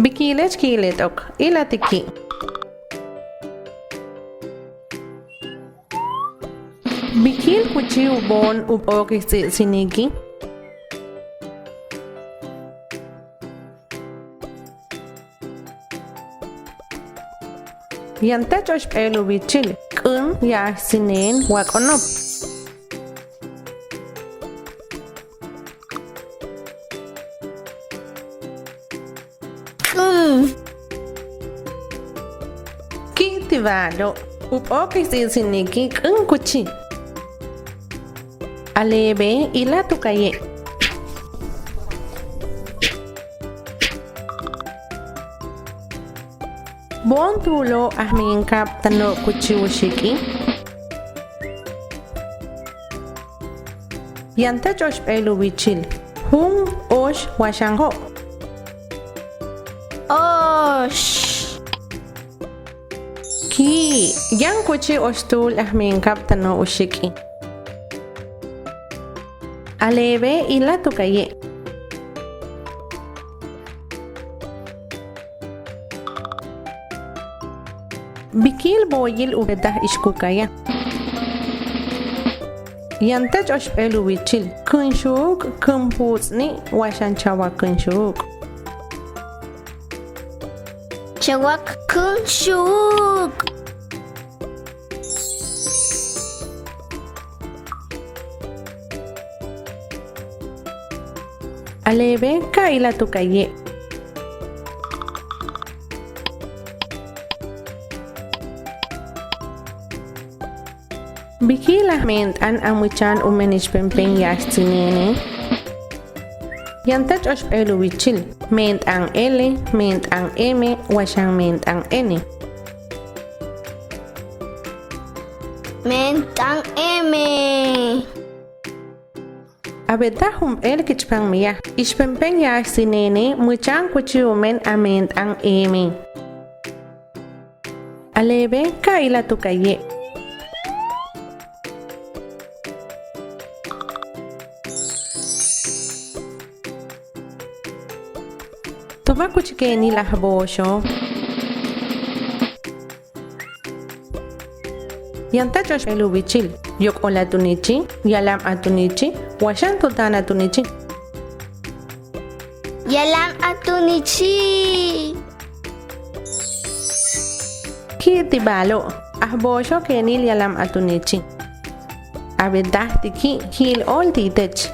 Bikilech kiletok ilatiki. Bikil kuchi ubon upokis siniki. Yantachosh pelu bichil kun ya sinen wakonop. Kitivalo upokis siniki kun kuchi. Alebe ila tukaye. Bon tulo ahminkap tano kuchi ushiki. Yanta josh pelu bichil. Hung osh washango. Osh. Ki yang kuchi oshtul ahminkap tano ushiki. Alebe ila tukaye. Bikil boyil ubedah ishkukaya. Yanta josh pelu bichil. Kunshuk kumpusni washanchawa kunshuk. Chawak kunshuk. Alebe ka ila tukaye. Bikilah ment an amuchan umenish pempen yastinene. Yantach osh pelu bichil. Ment ang L, ment ang M, washang ment ang N. Mentang eme. Abetahum el kichpang miya. Ishpempen yastinene muchan kuchi umen ament ang M. Alebe ka ila tukaye. Toma kuch keni la habosho. Yanta josh pelu bichil. Yok ola tunichi, yalam atunichi, washan tutana tunichi. Yalam atunichi. Kiti balo. Ahbosho keni yalam atunichi. Abedah tiki hil all titech.